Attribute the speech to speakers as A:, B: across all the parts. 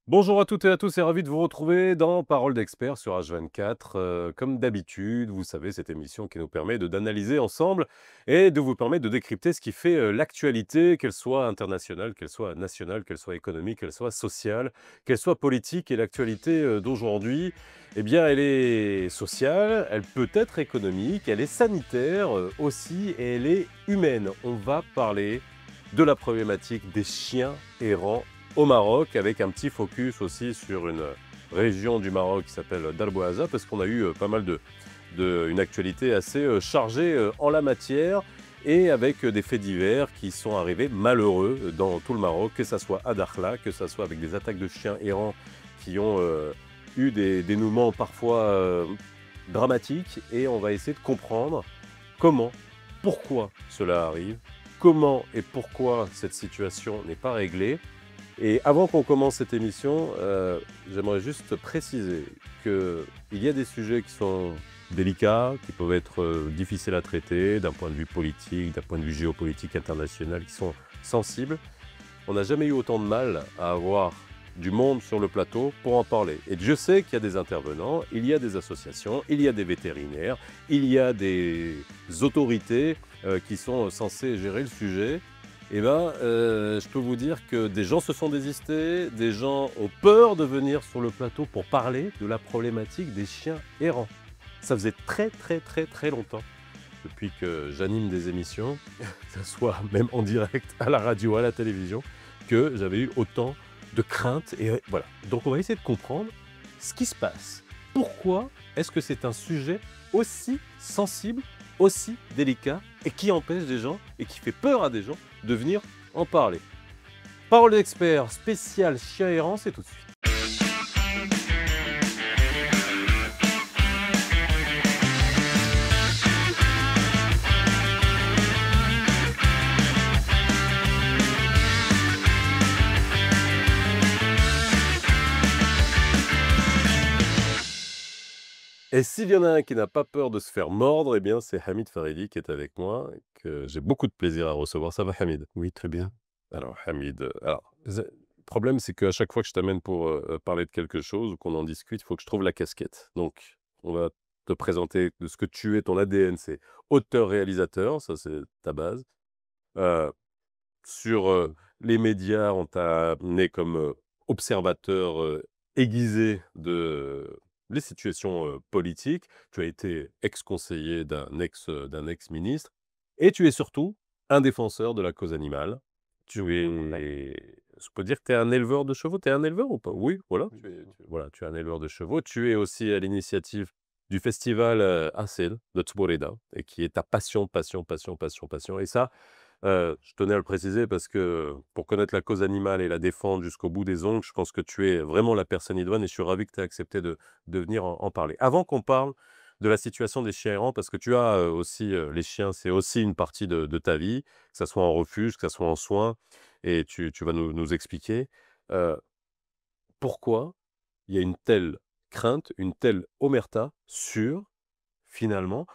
A: Bonjour à toutes et à tous et ravi de vous retrouver dans Parole d'expert sur H24. Comme d'habitude, vous savez, cette émission qui nous permet d'analyser ensemble et de vous permettre de décrypter ce qui fait l'actualité, qu'elle soit internationale, qu'elle soit nationale, qu'elle soit économique, qu'elle soit sociale, qu'elle soit politique. Et l'actualité d'aujourd'hui, eh bien, elle est sociale, elle peut être économique, elle est sanitaire aussi et elle est humaine. On va parler de la problématique des chiens errants au Maroc, avec un petit focus aussi sur une région du Maroc qui s'appelle Darboaza, parce qu'on a eu pas mal une actualité assez chargée en la matière, et avec des faits divers qui sont arrivés malheureux dans tout le Maroc, que ce soit à Dakhla, que ce soit avec des attaques de chiens errants qui ont eu des dénouements parfois dramatiques, et on va essayer de comprendre comment, pourquoi cela arrive, comment et pourquoi cette situation n'est pas réglée. Et avant qu'on commence cette émission, j'aimerais juste préciser qu'il y a des sujets qui sont délicats, qui peuvent être difficiles à traiter d'un point de vue politique, d'un point de vue géopolitique international, qui sont sensibles. On n'a jamais eu autant de mal à avoir du monde sur le plateau pour en parler. Et Dieu sait qu'il y a des intervenants, il y a des associations, il y a des vétérinaires, il y a des autorités qui sont censées gérer le sujet. Eh bien, je peux vous dire que des gens se sont désistés, des gens ont peur de venir sur le plateau pour parler de la problématique des chiens errants. Ça faisait très très très très longtemps, depuis que j'anime des émissions, que ce soit même en direct à la radio, à la télévision, que j'avais eu autant de craintes. Et voilà. Donc on va essayer de comprendre ce qui se passe. Pourquoi est-ce que c'est un sujet aussi sensible, aussi délicat, et qui empêche des gens, et qui fait peur à des gens, de venir en parler? Parole d'expert spécial chien errant, c'est tout de suite. Et s'il y en a un qui n'a pas peur de se faire mordre, eh bien c'est Hamid Faridi qui est avec moi, et que j'ai beaucoup de plaisir à recevoir. Ça va, Hamid?
B: Oui, très bien.
A: Alors Hamid, le problème, c'est qu'à chaque fois que je t'amène pour parler de quelque chose ou qu'on en discute, il faut que je trouve la casquette. Donc, on va te présenter de ce que tu es. Ton ADN, c'est auteur-réalisateur, ça c'est ta base. Euh, sur les médias, on t'a amené comme observateur aiguisé de les situations politiques. Tu as été ex-conseiller d'un ex-ministre. Et tu es surtout un défenseur de la cause animale. Je peux dire que tu es un éleveur de chevaux? Tu es un éleveur ou pas? Oui, voilà,
B: Oui,
A: voilà, tu es un éleveur de chevaux. Tu es aussi à l'initiative du festival Asel de Tboreda, et qui est ta passion, passion, passion, passion, passion. Et ça, je tenais à le préciser parce que pour connaître la cause animale et la défendre jusqu'au bout des ongles, je pense que tu es vraiment la personne idoine, et je suis ravi que tu aies accepté de venir en parler. Avant qu'on parle de la situation des chiens errants, parce que tu as aussi, les chiens, c'est aussi une partie de ta vie, que ça soit en refuge, que ça soit en soins, et tu vas nous expliquer euh, pourquoi il y a une telle crainte, une telle omerta sur, finalement,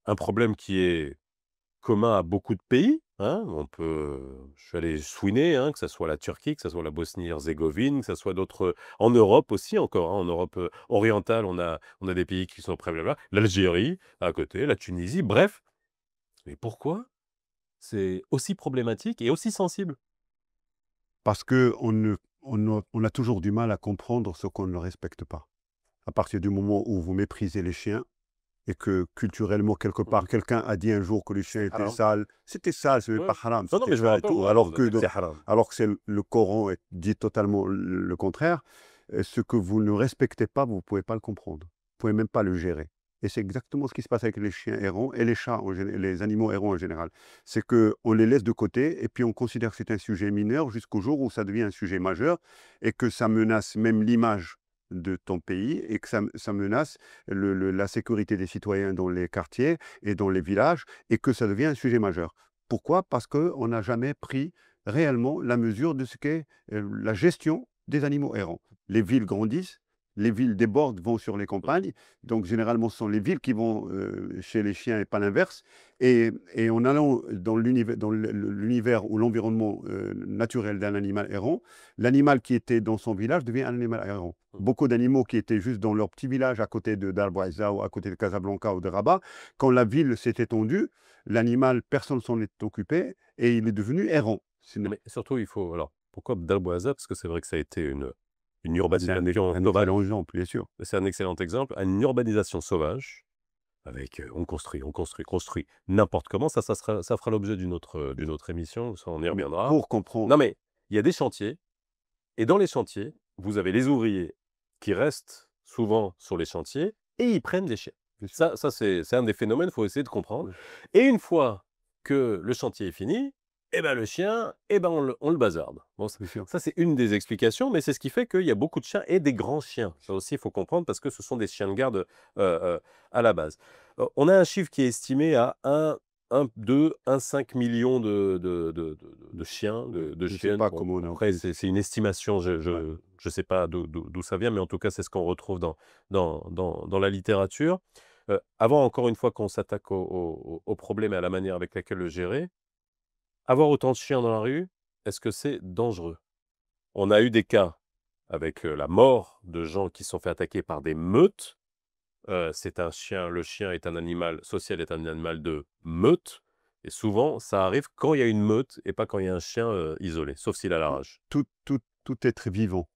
A: un problème qui est commun à beaucoup de pays, hein. Je suis allé chouiner, hein, que ça soit la Turquie, que ça soit la Bosnie-Herzégovine, que ça soit d'autres, en Europe aussi encore, hein, en Europe, orientale, on a des pays qui sont près, blabla, l'Algérie à côté, la Tunisie, bref. Mais pourquoi c'est aussi problématique et aussi sensible?
B: parce qu'on ne on a toujours du mal à comprendre ce qu'on ne respecte pas. À partir du moment où vous méprisez les chiens et que culturellement, quelque part,
A: Mmh.
B: quelqu'un a dit un jour que les chiens
A: C'est
B: étaient
A: haram.
B: sales. C'était sale, ce n'est
A: Ouais.
B: pas haram,
A: Non, non,
B: c'était
A: mais je me
B: ça et
A: rappelle,
B: tout.
A: on nous a dit que c'est haram.
B: Alors que c'est le Coran dit totalement le contraire. Ce que vous ne respectez pas, vous ne pouvez pas le comprendre. Vous ne pouvez même pas le gérer. Et c'est exactement ce qui se passe avec les chiens errants et les chats, les animaux errants en général. C'est qu'on les laisse de côté et puis on considère que c'est un sujet mineur jusqu'au jour où ça devient un sujet majeur et que ça menace même l'image de ton pays et que ça menace la sécurité des citoyens dans les quartiers et dans les villages et que ça devient un sujet majeur. Pourquoi? Parce qu'on n'a jamais pris réellement la mesure de ce qu'est la gestion des animaux errants. Les villes grandissent, Les villes débordent, vont sur les campagnes. Donc, généralement, ce sont les villes qui vont chez les chiens et pas l'inverse. Et en allant dans l'univers ou l'environnement naturel d'un animal errant, l'animal qui était dans son village devient un animal errant. Beaucoup d'animaux qui étaient juste dans leur petit village à côté de d'Al-Bouaïza ou à côté de Casablanca ou de Rabat, quand la ville s'est étendue, l'animal, personne s'en est occupé et il est devenu errant.
A: Mais surtout, il faut alors, pourquoi Dal Parce que c'est vrai que ça a été une
B: C'est
A: urbanisation
B: un
A: sauvage.
B: excellent exemple, bien sûr.
A: C'est un excellent exemple, à une urbanisation sauvage avec, on construit n'importe comment. Ça fera l'objet d'une autre émission, ça on y
B: Mais
A: reviendra.
B: pour comprendre,
A: Non mais, il y a des chantiers et dans les chantiers, vous avez les ouvriers qui restent souvent sur les chantiers et ils prennent les chiens.
B: bien sûr,
A: Ça c'est un des phénomènes, il faut essayer de comprendre.
B: oui,
A: Et une fois que le chantier est fini, eh ben le chien, eh ben on le bazarde. Bon,
B: bien sûr.
A: ça c'est une des explications, mais c'est ce qui fait qu'il y a beaucoup de chiens et des grands chiens. Ça aussi, il faut comprendre parce que ce sont des chiens de garde à la base. On a un chiffre qui est estimé à 1,5 million de chiens, de
B: Je ne sais
A: chiennes.
B: pas
A: Bon,
B: comment on a
A: après,
B: obtenu.
A: c'est une estimation,
B: Ouais.
A: je sais pas d'où ça vient, mais en tout cas, c'est ce qu'on retrouve dans la littérature. Avant, encore une fois, qu'on s'attaque au problème et à la manière avec laquelle le gérer, avoir autant de chiens dans la rue, est-ce que c'est dangereux? On a eu des cas avec, la mort de gens qui se sont fait attaquer par des meutes. C'est un chien Le chien est un animal social, est un animal de meute et souvent, ça arrive quand il y a une meute et pas quand il y a un chien, isolé, sauf s'il a la rage.
B: Tout être vivant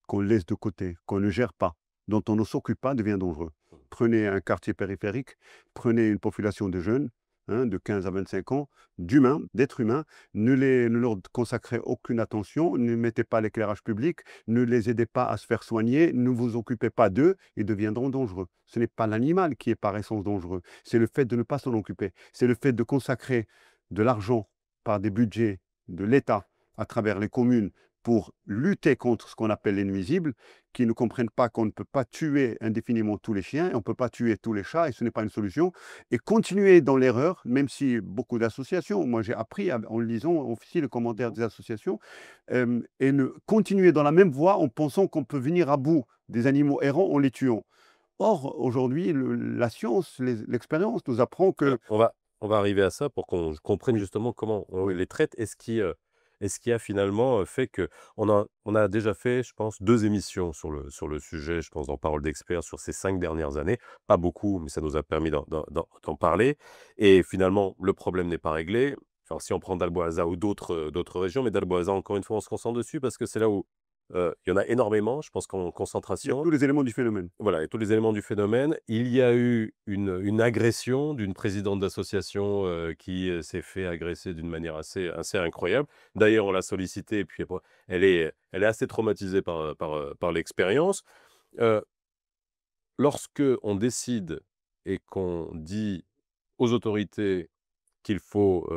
B: qu'on laisse de côté, qu'on ne gère pas, dont on ne s'occupe pas, devient dangereux. Prenez un quartier périphérique, prenez une population de jeunes, hein, de 15 à 25 ans, d'humains, d'êtres humains, ne leur consacrez aucune attention, ne mettez pas l'éclairage public, ne les aidez pas à se faire soigner, ne vous occupez pas d'eux, ils deviendront dangereux. Ce n'est pas l'animal qui est par essence dangereux, c'est le fait de ne pas s'en occuper, c'est le fait de consacrer de l'argent par des budgets de l'État à travers les communes pour lutter contre ce qu'on appelle les nuisibles, qui ne comprennent pas qu'on ne peut pas tuer indéfiniment tous les chiens, et on ne peut pas tuer tous les chats, et ce n'est pas une solution, et continuer dans l'erreur, même si beaucoup d'associations, moi j'ai appris en lisant aussi les commentaires des associations, et continuer dans la même voie en pensant qu'on peut venir à bout des animaux errants en les tuant. Or, aujourd'hui, la science, l'expérience nous apprend que...
A: On va arriver à ça pour qu'on comprenne
B: Oui,
A: justement comment on
B: oui,
A: les traite et ce qui a finalement, fait on a déjà fait, je pense, 2 émissions sur le sujet, je pense, dans Parole d'experts sur ces 5 dernières années. Pas beaucoup, mais ça nous a permis d'en parler et finalement, le problème n'est pas réglé. Alors si on prend Dalboaza ou d'autres régions, mais Dalboaza, encore une fois, on se concentre dessus parce que c'est là où, il y en a énormément, je pense qu'en
B: il y a
A: concentration.
B: tous les éléments du phénomène.
A: Voilà et tous les éléments du phénomène. Il y a eu une agression d'une présidente d'association, qui, s'est fait agresser d'une manière assez incroyable. D'ailleurs, on l'a sollicitée et puis après elle est assez traumatisée par l'expérience. Heu, Lorsque on décide et qu'on dit aux autorités qu'il faut,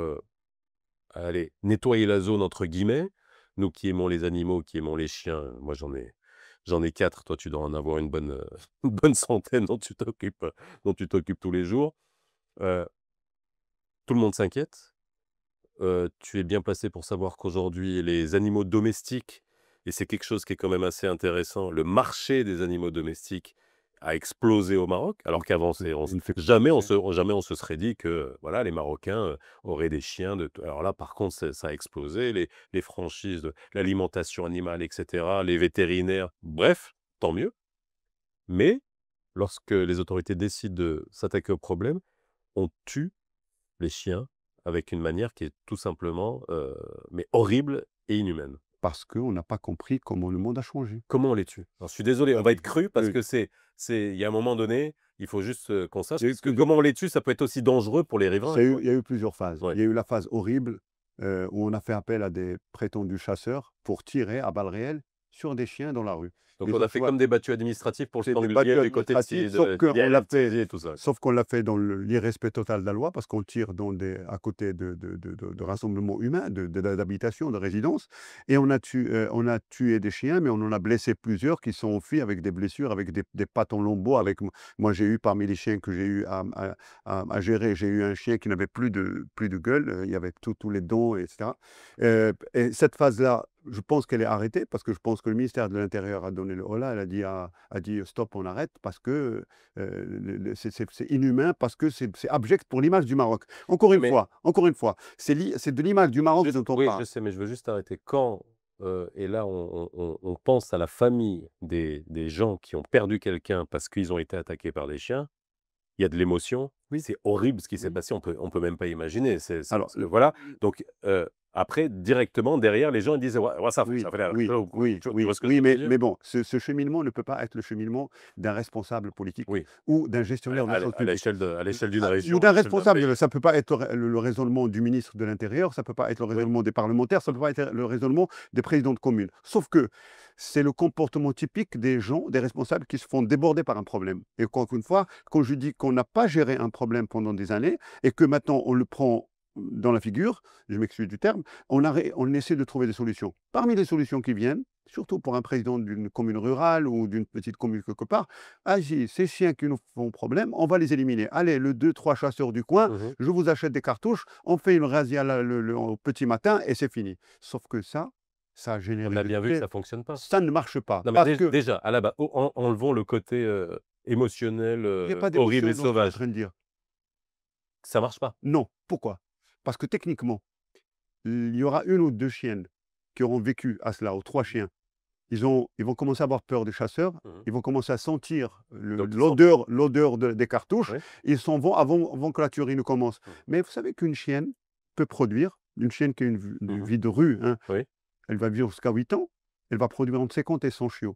A: allez, «nettoyer la zone» entre guillemets, nous qui aimons les animaux, qui aimons les chiens, moi j'en ai 4, toi tu dois en avoir une bonne, une bonne centaine dont tu t'occupes tous les jours. Heu, Tout le monde s'inquiète. Tu es bien placé pour savoir qu'aujourd'hui les animaux domestiques et c'est quelque chose qui est quand même assez intéressant, le marché des animaux domestiques a explosé au Maroc, alors qu'avant c'est on s
B: Une fait
A: jamais on se serait dit que, voilà, les Marocains, auraient des chiens de alors là, par contre, ça a explosé, les franchises de l'alimentation animale et cetera, les vétérinaires, bref, tant mieux. Mais lorsque les autorités décident de s'attaquer au problème, on tue les chiens avec une manière qui est tout simplement, mais horrible et inhumaine.
B: parce qu'on n'a pas compris comment le monde a changé.
A: Comment on les tue? Alors je suis désolé, on va être cru parce
B: Oui,
A: que il y a un moment donné, il faut juste, qu'on sache
B: il y a eu
A: parce que
B: plusieurs
A: comment on les tue, ça peut être aussi dangereux pour les riverains, tu vois?
B: il y a eu plusieurs phases.
A: Ouais.
B: Il y a eu la phase horrible, où on a fait appel à des prétendus chasseurs pour tirer à balles réelles sur des chiens dans la rue.
A: Donc
B: Les
A: on a
B: gens, tu
A: fait
B: vois,
A: comme des battues administratives pour le
B: c'est des
A: sanglier
B: battues
A: du côté de
B: administratives, sauf qu'on l'a
A: Sidi
B: fait
A: et tout ça.
B: sauf qu'on l'a fait dans l'irrespect total de la loi, parce qu'on tire à côté de rassemblements humains, d'habitations, de résidences, et on a tué des chiens, mais on en a blessé plusieurs qui sont enfuis avec des blessures, avec des pattes en lambeaux. Moi, j'ai eu parmi les chiens que j'ai eu à gérer, j'ai eu un chien qui n'avait plus de gueule, il y avait tous les dents, etc. Et cette phase-là, Je pense qu'elle est arrêtée parce que je pense que le ministère de l'Intérieur a donné le holà. Elle a dit: «Stop, on arrête» parce que, c'est inhumain, parce que c'est abject pour l'image du Maroc.
A: Oui, mais
B: Encore une fois, c'est de l'image du Maroc
A: juste
B: dont on
A: oui, je
B: parle.
A: sais, mais je veux juste arrêter quand, et là on pense à la famille des gens qui ont perdu quelqu'un parce qu'ils ont été attaqués par des chiens. Il y a de l'émotion,
B: Oui,
A: c'est horrible ce qui s'est
B: oui.
A: passé, on peut même pas imaginer,
B: Alors le
A: voilà, donc après directement derrière les gens ils disent: «Ouais, ouais ça
B: oui,
A: fait la»
B: oui, oui,
A: tu
B: oui,
A: vois ce que
B: oui,
A: je veux dire?
B: mais bon, ce cheminement ne peut pas être le cheminement d'un responsable politique
A: Oui,
B: ou d'un gestionnaire de choses publiques.
A: à l'échelle d'une
B: Ou
A: région, à
B: d'un
A: l'échelle d'un pays.
B: responsable, ça peut pas être le raisonnement du ministre de l'Intérieur, ça peut pas être le
A: Oui.
B: raisonnement des parlementaires, ça peut pas être le raisonnement des présidents de communes. Sauf que c'est le comportement typique des gens, des responsables qui se font déborder par un problème. Et encore une fois, quand je dis qu'on n'a pas géré un problème pendant des années et que maintenant on le prend dans la figure, je m'excuse du terme, on essaie de trouver des solutions. Parmi les solutions qui viennent, surtout pour un président d'une commune rurale ou d'une petite commune quelque part, agis, ces chiens qui nous font problème, on va les éliminer. Allez, le deux, trois chasseurs du coin,
A: Mmh.
B: je vous achète des cartouches, on fait une razzia au petit matin et c'est fini. Sauf que ça a
A: On
B: généré
A: a
B: le
A: bien vu que
B: fait,
A: ça fonctionne pas.
B: ça ne marche pas.
A: Non mais
B: Parce que
A: déjà à la base, enlevons le côté, émotionnel,
B: il n'y a pas
A: horrible et
B: d'émotion dans ce que je suis en
A: sauvage.
B: train de dire.
A: Ça marche pas.
B: Non. Pourquoi? Parce que techniquement, il y aura une ou deux chiennes qui auront vécu à cela, ou trois chiens. Ils vont commencer à avoir peur des chasseurs,
A: Mmh.
B: ils vont commencer à sentir
A: Donc ils sont
B: l'odeur des cartouches,
A: oui.
B: ils s'en vont avant que la tuerie ne commence.
A: Mmh.
B: Mais vous savez qu'une chienne peut produire, une chienne qui a une
A: Mmh.
B: vie de rue, hein,
A: Oui.
B: elle va vivre jusqu'à 8 ans, elle va produire entre 50 et 100 chiots.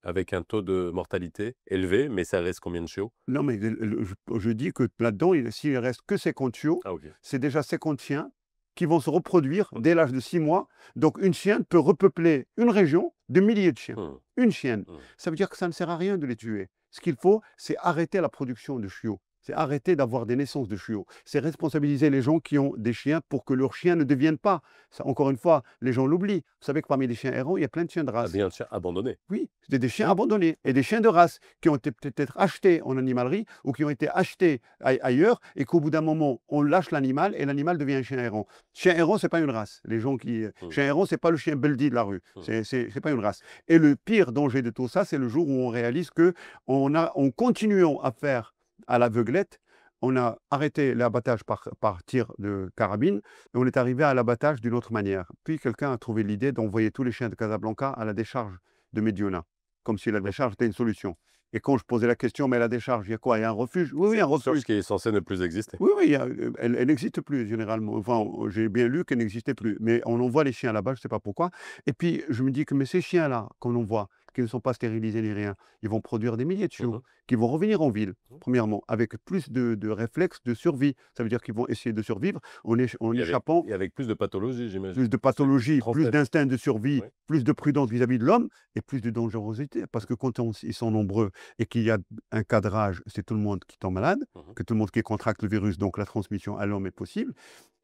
A: Avec un taux de mortalité élevé, mais ça reste combien de chiots?
B: Non, mais je dis que là-dedans, s'il reste que 50 chiots,
A: Ah OK.
B: c'est déjà 50 chiens qui vont se reproduire
A: OK.
B: dès l'âge de 6 mois. Donc une chienne peut repeupler une région de milliers de chiens.
A: Mmh.
B: Une chienne.
A: Mmh.
B: Ça veut dire que ça ne sert à rien de les tuer. Ce qu'il faut, c'est arrêter la production de chiots. C'est arrêter d'avoir des naissances de chiots. C'est responsabiliser les gens qui ont des chiens pour que leurs chiens ne deviennent pas. Ça, encore une fois, les gens l'oublient. Vous savez que parmi les chiens errants, il y a plein de chiens de
A: Ah
B: race.
A: bien sûr, abandonné.
B: Oui, c'est des chiens
A: Oui.
B: abandonnés et des chiens de race qui ont été peut-être achetés en animalerie ou qui ont été achetés ailleurs et qu'au bout d'un moment, on lâche l'animal et l'animal devient un chien errant. Chien errant, c'est pas une race. Les gens qui
A: Mmh.
B: chien errant, c'est pas le chien Beldy de la rue.
A: Mmh.
B: C'est pas une race. Et le pire danger de tout ça, c'est le jour où on réalise que en continuant à faire à l'aveuglette, on a arrêté l'abattage par tir de carabine et on est arrivé à l'abattage d'une autre manière. Puis quelqu'un a trouvé l'idée d'envoyer tous les chiens de Casablanca à la décharge de Médiouna, comme si la
A: Oui.
B: décharge était une solution. Et quand je posais la question: «Mais la décharge, il y a quoi? Il y a un refuge?» «Oui, oui,
A: C'est
B: un
A: une source
B: refuge.
A: qui est censée ne plus exister.
B: Oui, oui, elle n'existe plus généralement. Enfin, j'ai bien lu qu'elle n'existait plus. Mais on envoie les chiens là-bas, je ne sais pas pourquoi. Et puis, je me dis que mais ces chiens-là qu'on envoie, qui ne sont pas stérilisés ni rien, ils vont produire des milliers de
A: Mmh
B: chiots,
A: mh.
B: qui vont revenir en ville,
A: Mmh.
B: premièrement, avec plus de réflexes de survie. Ça veut dire qu'ils vont essayer de survivre en échappant.
A: Et avec plus de pathologies, j'imagine.
B: Plus de
A: C'est ce qui
B: pathologie, plus
A: transmettent.
B: d'instinct de survie,
A: Oui.
B: plus de prudence vis-à-vis de l'homme et plus de dangerosité. Parce que quand ils sont nombreux et qu'il y a un cadrage, c'est tout le monde qui tombe malade,
A: Mmh mh.
B: que tout le monde qui contracte le virus, donc la transmission à l'homme est possible.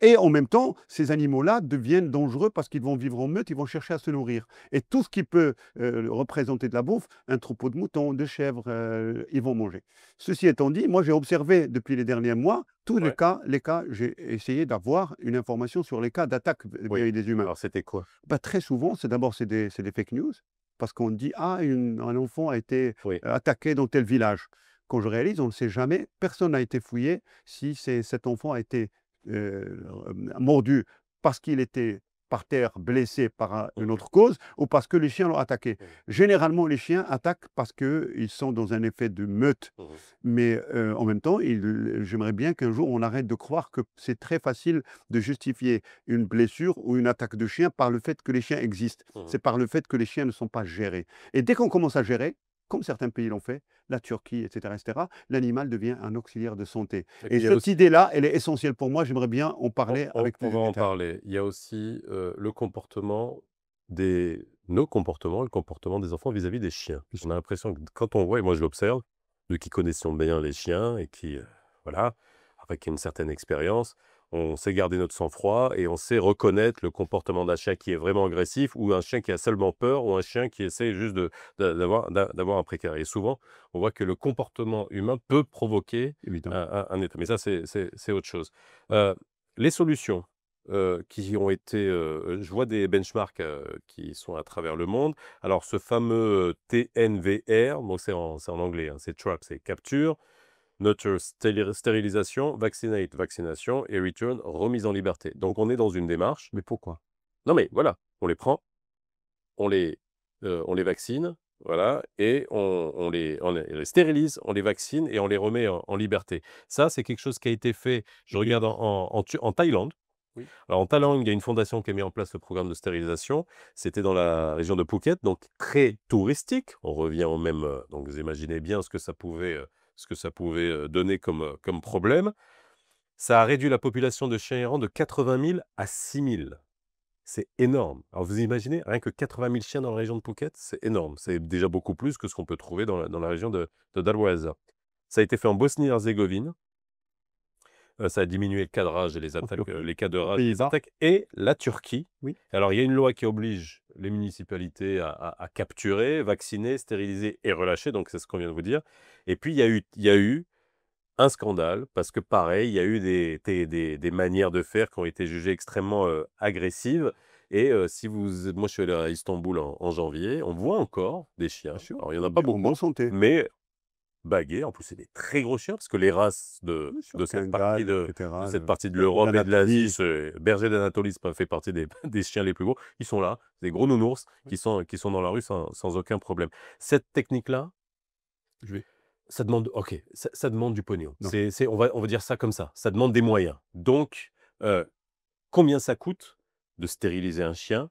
B: Et en même temps, ces animaux-là deviennent dangereux parce qu'ils vont vivre en meute, ils vont chercher à se nourrir. Et tout ce qui peut représenter de la bouffe, un troupeau de moutons, de chèvres, ils vont manger. Ceci étant dit, moi j'ai observé depuis les derniers mois tous
A: Ouais.
B: les cas, j'ai essayé d'avoir une information sur les cas d'attaque
A: Oui.
B: vis-à-vis des humains.
A: Alors c'était quoi?
B: Bah, très souvent, c'est des fake news parce qu'on dit: «Ah, un enfant a été
A: Oui.
B: attaqué dans tel village». Quand je réalise, on ne sait jamais, personne n'a été fouillé si cet enfant a été, mordu parce qu'il était par terre blessé par
A: Mmh
B: une
A: mh.
B: autre cause ou parce que les chiens l'ont attaqué.
A: Mmh.
B: Généralement, les chiens attaquent parce qu'ils sont dans un effet de meute.
A: Mmh mh.
B: Mais, en même temps, j'aimerais bien qu'un jour on arrête de croire que c'est très facile de justifier une blessure ou une attaque de chien par le fait que les chiens existent.
A: Mmh mh.
B: C'est par le fait que les chiens ne sont pas gérés. Et dès qu'on commence à gérer, comme certains pays l'ont fait, la Turquie et cetera, l'animal devient un auxiliaire de santé.
A: Et puis
B: Et
A: il y a
B: cette
A: aussi
B: idée-là, elle est essentielle pour moi, j'aimerais bien en parler avec
A: on
B: plus de
A: va en
B: détails.
A: parler. Il y a aussi, le comportement nos comportements, le comportement des enfants vis-à-vis des chiens. On a l'impression que quand on voit et moi je l'observe, nous qui connaissons bien les chiens et qui, voilà, avec une certaine expérience, on sait garder notre sang-froid et on sait reconnaître le comportement d'un chien qui est vraiment agressif ou un chien qui a seulement peur ou un chien qui essaie juste d'avoir un précaire et souvent, on voit que le comportement humain peut provoquer
B: Évidemment.
A: un état mais ça c'est autre chose. Heu, les solutions. qui ont été, je vois des benchmarks, qui sont à travers le monde. Alors ce fameux, TNVR, bon c'est en anglais, hein, c'est trap, c'est capture, nurture, stérilisation, vaccinate, vaccination et return, remise en liberté. Donc on est dans une démarche
B: Mais pourquoi?
A: non mais voilà, on les prend, on les vaccine, voilà et on les stérilise, on les vaccine et on les remet en liberté. Ça, c'est quelque chose qui a été fait, je regarde en Thaïlande.
B: Oui.
A: Alors en Thaïlande, il y a une fondation qui a mis en place le programme de stérilisation. C'était dans la région de Phuket, donc très touristique. On revient au même, donc vous imaginez bien ce que ça pouvait donner comme problème. Ça a réduit la population de chiens errants de 80 000 à 6 000. C'est énorme. Alors vous imaginez, rien que 80 000 chiens dans la région de Phuket, c'est énorme. C'est déjà beaucoup plus que ce qu'on peut trouver dans la région de Darwaza. Ça a été fait en Bosnie-Herzégovine. Ça a diminué le cas de rage et les
B: En
A: attaques,
B: Turquie.
A: les cas de
B: Aux
A: rage et les
B: Pays-Bas.
A: attaques et la Turquie.
B: Oui.
A: Alors il y a une loi qui oblige les municipalités à capturer, vacciner, stériliser et relâcher, donc c'est ce qu'on vient de vous dire. Et puis il y a eu un scandale parce que pareil, il y a eu des manières de faire qui ont été jugées extrêmement, agressives et si moi je suis allé à Istanbul en janvier, on voit encore des chiens.
B: Bien sûr.
A: Alors il y en a pas
B: En bonne
A: beaucoup,
B: santé.
A: mais bagués. En plus, c'est des très gros chiens parce que les races de
B: Bien sûr.
A: de cette partie
B: Kangal, et
A: de
B: cetera,
A: de cette
B: le
A: partie de
B: berger
A: l'Europe et de l'Asie,
B: d'Anatolie.
A: ce berger d'Anatolie, ça fait partie des des chiens les plus gros. Ils sont là, des gros nounours
B: Oui.
A: qui sont dans la rue sans aucun problème. Cette technique-là,
B: Je vais
A: ça demande OK, ça demande du pognon.
B: non.
A: On va dire ça comme ça demande des moyens. Donc, combien ça coûte de stériliser un chien,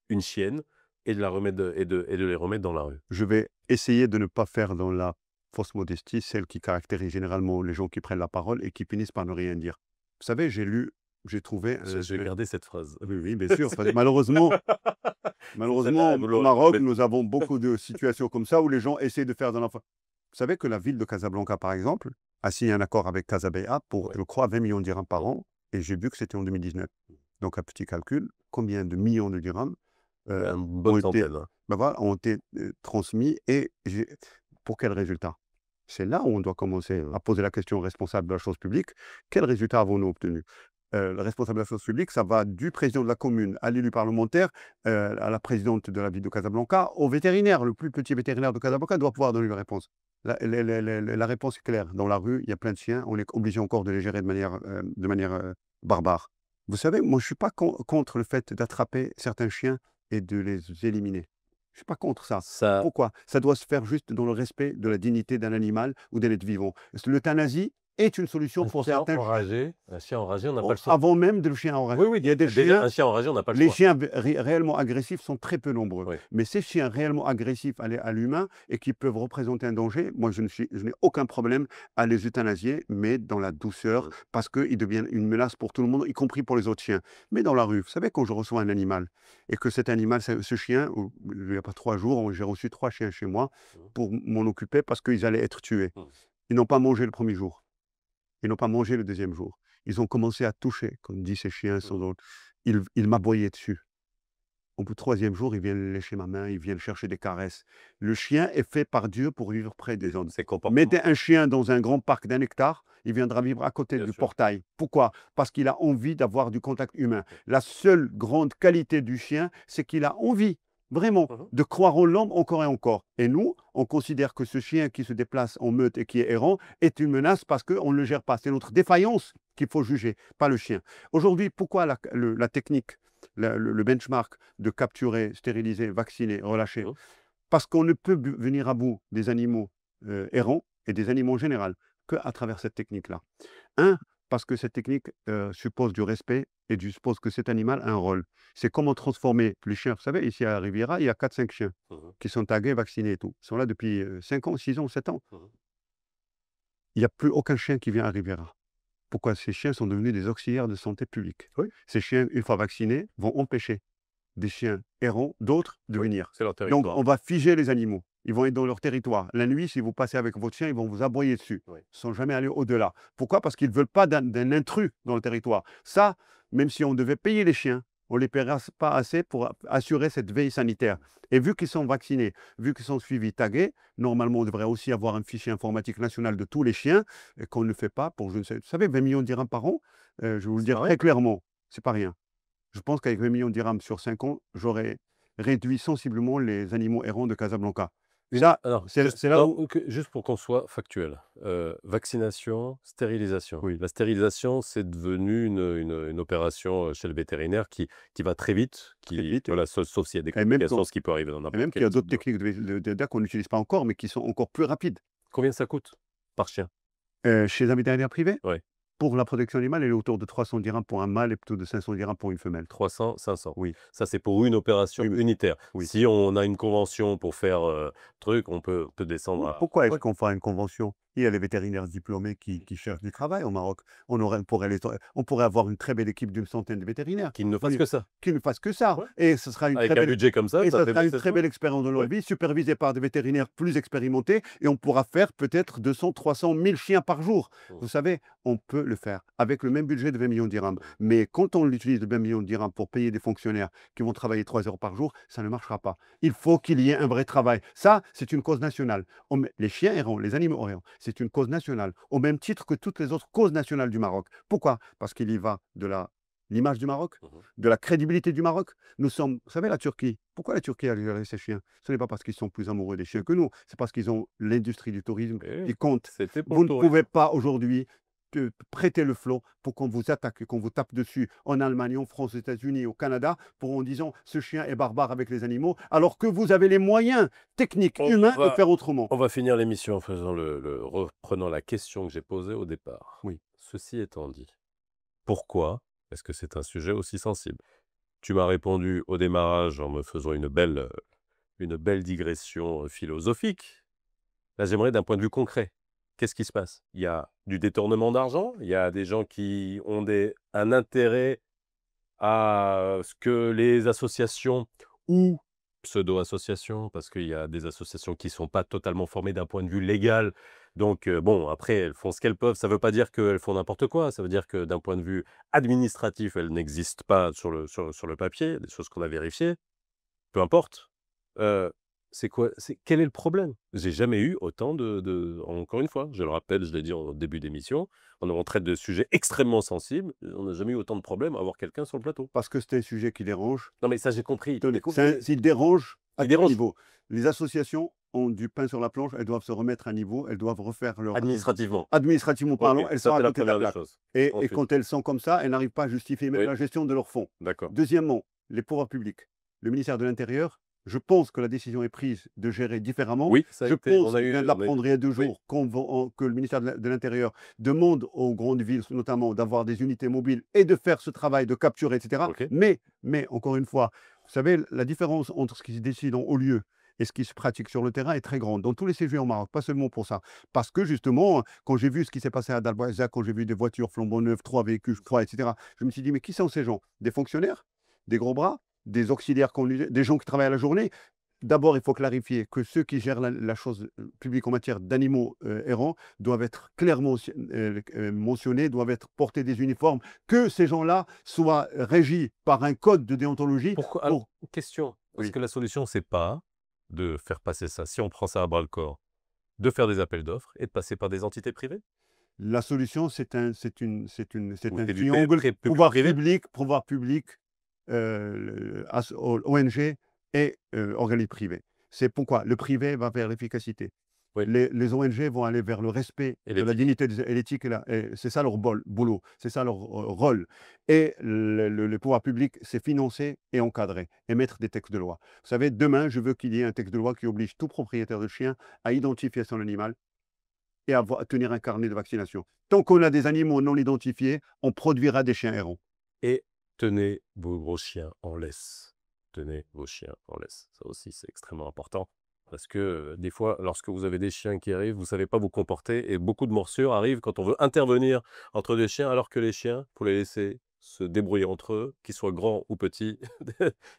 A: une chienne et de la remettre et de les remettre dans la rue?
B: Je vais essayer de ne pas faire dans la fausse modestie, celle qui caractérise généralement les gens qui prennent la parole et qui finissent par ne rien dire. Vous savez, j'ai trouvé
A: Je vais garder cette phrase.
B: oui, oui, bien sûr, parce que malheureusement
A: Celle-là,
B: malheureusement,
A: vous
B: au
A: l'aurez
B: Maroc,
A: mais
B: nous avons beaucoup de situations comme ça où les gens essaient de faire de l'enfant. Vous savez que la ville de Casablanca, par exemple, a signé un accord avec Casabéa pour,
A: ouais,
B: je crois, 20 millions de dirhams par an et j'ai vu que c'était en 2019. Donc un petit calcul, combien de millions de dirhams,
A: une
B: ont
A: bonne
B: été
A: centaine, hein.
B: ben voilà, ont été, transmis et pour quel résultat? C'est là où on doit commencer à poser la question aux responsables de la chose publique. Quel résultat avons-nous obtenu? Le responsable de la chose publique, ça va du président de la commune à l'élu parlementaire, à la présidente de la ville de Casablanca, au vétérinaire. Le plus petit vétérinaire de Casablanca doit pouvoir donner une réponse. La réponse est claire. Dans la rue, il y a plein de chiens. On est obligé encore de les gérer de manière barbare. Vous savez, moi, je ne suis pas contre le fait d'attraper certains chiens et de les éliminer. Je ne suis pas contre ça.
A: Ça
B: Pourquoi? Ça doit se faire juste dans le respect de la dignité d'un animal ou d'un être vivant. L'euthanasie est une solution
A: un
B: pour
A: chien
B: certains
A: enragé, on n'a pas
B: oh,
A: le choix.
B: avant même de le chien enragé.
A: Oui, oui,
B: Il y a des
A: déjà
B: chiens,
A: un chien enragé, on n'a pas le
B: les
A: choix.
B: chiens réellement agressifs sont très peu nombreux.
A: Oui.
B: Mais ces chiens réellement agressifs à l'humain et qui peuvent représenter un danger, moi je n'ai aucun problème à les euthanasier, mais dans la douceur,
A: Mmh.
B: parce qu'ils deviennent une menace pour tout le monde, y compris pour les autres chiens. Mais dans la rue, vous savez, quand je reçois un animal et que cet animal, ce chien, il n'y a pas 3 jours, j'ai reçu 3 chiens chez moi
A: Mmh.
B: pour m'en occuper parce qu'ils allaient être tués.
A: Mmh.
B: Ils n'ont pas mangé le premier jour. Ils n'ont pas mangé le deuxième jour. Ils ont commencé à toucher, comme dit ces chiens sont
A: Mmh.
B: drôles. Ils m'aboyaient dessus. Au bout du 3e jour, ils viennent lécher ma main, ils viennent chercher des caresses. Le chien est fait par Dieu pour vivre près des hommes.
A: Ces comportements
B: Mettez un chien dans un grand parc d'1 hectare, il viendra vivre à côté
A: bien
B: du
A: sûr.
B: portail. Pourquoi? Parce qu'il a envie d'avoir du contact humain. La seule grande qualité du chien, c'est qu'il a envie, vraiment,
A: Mmh.
B: de croire en l'homme encore et encore. Et nous, on considère que ce chien qui se déplace en meute et qui est errant est une menace parce qu'on ne le gère pas. C'est notre défaillance qu'il faut juger, pas le chien. Aujourd'hui, pourquoi la technique, le benchmark de capturer, stériliser, vacciner, relâcher?
A: Mmh.
B: Parce qu'on ne peut venir à bout des animaux errants et des animaux en général qu'à travers cette technique-là. Parce que cette technique suppose du respect et suppose que cet animal a un rôle. C'est comment transformer les chiens. Vous savez, ici à Riviera, il y a 4-5 chiens
A: Mmh.
B: qui sont tagués, vaccinés et tout. Ils sont là depuis 5 ans, 6 ans, 7 ans.
A: Mmh.
B: Il n'y a plus aucun chien qui vient à Riviera. Pourquoi? Ces chiens sont devenus des auxiliaires de santé publique.
A: Oui.
B: Ces chiens, une fois vaccinés, vont empêcher des chiens errants, d'autres, de
A: Oui,
B: venir.
A: c'est leur
B: Donc,
A: territoire.
B: on va figer les animaux. Ils vont être dans leur territoire. La nuit, si vous passez avec votre chien, ils vont vous aboyer dessus,
A: Oui.
B: sans jamais aller au-delà. Pourquoi? Parce qu'ils ne veulent pas d'un intrus dans le territoire. Ça, même si on devait payer les chiens, on ne les paiera pas assez pour assurer cette veille sanitaire. Et vu qu'ils sont vaccinés, vu qu'ils sont suivis, tagués, normalement, on devrait aussi avoir un fichier informatique national de tous les chiens, et qu'on ne fait pas pour, je ne sais, vous savez, 20 millions de dirhams par an, je vais vous le
A: C'est
B: dire
A: pas rien.
B: très clairement, c'est pas rien. Je pense qu'avec 20 millions de dirhams sur 5 ans, j'aurais réduit sensiblement les animaux errants de Casablanca. Ça,
A: Alors,
B: c'est là où
A: juste pour qu'on soit factuel, vaccination, stérilisation.
B: oui,
A: La stérilisation, c'est devenu une opération, chez le vétérinaire qui va très vite,
B: très
A: qui
B: vite
A: voilà, sauf s'il y a des
B: et même
A: complications, ce qui peut arriver dans
B: et
A: n'importe
B: même qu'il
A: quel
B: y a
A: type
B: d'autres
A: de
B: techniques d'aide qu'on n'utilise pas encore, mais qui sont encore plus rapides.
A: combien ça coûte par chien?
B: Chez un vétérinaire privé,
A: Ouais,
B: pour la protection animale, elle est autour de 300 dirhams pour un mâle et plutôt de 500 dirhams pour une femelle.
A: 300-500.
B: Oui,
A: Ça, c'est pour une opération
B: oui,
A: unitaire.
B: oui.
A: Si on a une convention pour faire, truc, on peut descendre
B: Oui,
A: à
B: pourquoi est-ce
A: ouais,
B: qu'on fera une convention? Il y a les vétérinaires diplômés qui cherchent du travail au Maroc. On pourrait avoir une très belle équipe d'une centaine de vétérinaires
A: qu'ils ne fassent
B: venus
A: que ça.
B: qui ne fassent que ça
A: Ouais,
B: et ce sera une très
A: avec un
B: belle
A: budget comme
B: et
A: ça
B: ça
A: fait
B: sera une
A: bosser
B: très
A: tout le
B: belle
A: monde.
B: expérience de leur
A: Ouais.
B: vie, supervisée par des vétérinaires plus expérimentés et on pourra faire peut-être 200, 300, 1000 chiens par jour.
A: Mmh.
B: Vous savez, on peut le faire avec le même budget de 20 millions de dirhams.
A: Mmh.
B: Mais quand on utilise de 20 millions de dirhams pour payer des fonctionnaires qui vont travailler 3 heures par jour, ça ne marchera pas. Il faut qu'il y ait un vrai travail. Ça, c'est une cause nationale. Les chiens errants, les animaux errants, c'est une cause nationale, au même titre que toutes les autres causes nationales du Maroc. Pourquoi? Parce qu'il y va de l'image du Maroc,
A: Mmh.
B: de la crédibilité du Maroc. Nous sommes, vous savez, la Turquie. Pourquoi la Turquie a géré ses chiens? Ce n'est pas parce qu'ils sont plus amoureux des chiens que nous, c'est parce qu'ils ont l'industrie du tourisme
A: Eh oui,
B: qui compte.
A: c'était pour le
B: Vous ne pouvez
A: tourisme.
B: pas aujourd'hui prêter le flot pour qu'on vous attaque, qu'on vous tape dessus en Allemagne, en France, aux États-Unis, au Canada, en disant ce chien est barbare avec les animaux, alors que vous avez les moyens techniques,
A: On
B: humains de
A: va
B: faire autrement.
A: on va finir l'émission en faisant reprenant la question que j'ai posée au départ.
B: Oui.
A: Ceci étant dit, pourquoi est-ce que c'est un sujet aussi sensible? Tu m'as répondu au démarrage en me faisant une belle digression, philosophique. Là, j'aimerais d'un point de vue concret. Qu'est-ce qui se passe? Il y a du détournement d'argent, il y a des gens qui ont un intérêt à ce que les associations ou pseudo-associations, parce qu'il y a des associations qui ne sont pas totalement formées d'un point de vue légal. Donc, bon, après, elles font ce qu'elles peuvent. Ça ne veut pas dire qu'elles font n'importe quoi. Ça veut dire que d'un point de vue administratif, elles n'existent pas sur le papier, des choses qu'on a vérifiées. Peu importe. Heu, quel est le problème? J'ai jamais eu autant encore une fois, je le rappelle, je l'ai dit en début d'émission, on traite de sujets extrêmement sensibles, on n'a jamais eu autant de problèmes à avoir quelqu'un sur le plateau.
B: Parce que c'est un sujet qui dérange.
A: Non mais ça j'ai compris, mais
B: Tenez, s'il dérange, à
A: il
B: quel
A: dérange
B: niveau? Les associations ont du pain sur la planche, elles doivent se remettre à niveau, elles doivent refaire leur
A: administrativement.
B: administrativement
A: OK,
B: parlant, elles sont
A: ça
B: à
A: c'est la
B: côté de la
A: première des
B: plaque.
A: choses.
B: Et
A: Ensuite,
B: quand elles sont comme ça, elles n'arrivent pas à justifier même
A: oui,
B: la gestion de leurs fonds.
A: d'accord.
B: Deuxièmement, les pouvoirs publics. Le ministère de l'Intérieur, je pense que la décision est prise de gérer différemment.
A: Oui, ça a
B: Je
A: été
B: pense, je viens de l'apprendre il y a 2
A: oui,
B: jours, que le ministère de l'Intérieur demande aux grandes villes, notamment, d'avoir des unités mobiles et de faire ce travail de capture, et cetera.
A: OK.
B: Mais encore une fois, vous savez, la différence entre ce qui se décide en haut lieu et ce qui se pratique sur le terrain est très grande, dans tous les CGI au Maroc, pas seulement pour ça. Parce que justement, quand j'ai vu ce qui s'est passé à Dalboisa, quand j'ai vu des voitures flambant neuves, 3 véhicules, je crois, et cetera, je me suis dit: «Mais qui sont ces gens? Des fonctionnaires? Des gros bras? Des auxiliaires des gens qui travaillent à la journée?» D'abord, il faut clarifier que ceux qui gèrent la chose publique en matière d'animaux errants doivent être clairement mentionnés, doivent être portés des uniformes, que ces gens-là soient régis par un code de déontologie
A: Pourquoi alors,
B: pour...
A: question, est-ce
B: Oui.
A: que la solution c'est pas de faire passer ça, si on prend ça à bras le corps, de faire des appels d'offres et de passer par des entités privées?
B: La solution, c'est
A: Ou
B: un
A: c'est du
B: triangle
A: privé?
B: pouvoir public, ONG et organismes privés. C'est pourquoi le privé va vers l'efficacité.
A: Oui,
B: Les ONG vont aller vers le respect
A: et
B: de la
A: l'éthique.
B: dignité et l'éthique, et c'est ça leur boulot, c'est ça leur rôle. Et le pouvoir public, c'est financer et encadrer et mettre des textes de loi. Vous savez, demain, je veux qu'il y ait un texte de loi qui oblige tout propriétaire de chien à identifier son animal et à tenir un carnet de vaccination. Tant qu'on a des animaux non identifiés, on produira des chiens errants.
A: Et tenez vos gros chiens en laisse. Tenez vos chiens en laisse. Ça aussi, c'est extrêmement important. Parce que des fois, lorsque vous avez des chiens qui arrivent, vous ne savez pas vous comporter et beaucoup de morsures arrivent quand on veut intervenir entre des chiens, alors que les chiens, pour les laisser se débrouiller entre eux, qu'ils soient grands ou petits,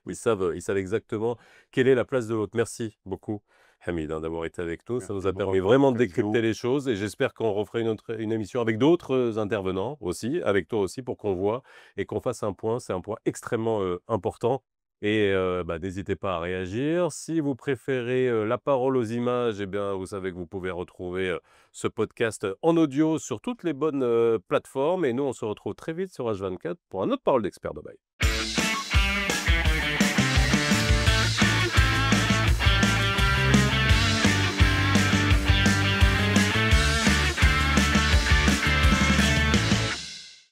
A: ils savent exactement quelle est la place de l'autre. Merci beaucoup, Hamid, hein, d'avoir été avec nous. Ça nous
B: Merci
A: a
B: pour
A: permis
B: votre
A: vraiment de décrypter
B: invitation.
A: les choses et j'espère qu'on refera une émission avec d'autres intervenants aussi, avec toi aussi, pour qu'on voit et qu'on fasse un point. C'est un point extrêmement important. Et bah, n'hésitez pas à réagir. Si vous préférez la parole aux images, eh bien, vous savez que vous pouvez retrouver ce podcast en audio sur toutes les bonnes plateformes. Et nous, on se retrouve très vite sur H24 pour un autre Parole d'expert. Bye bye.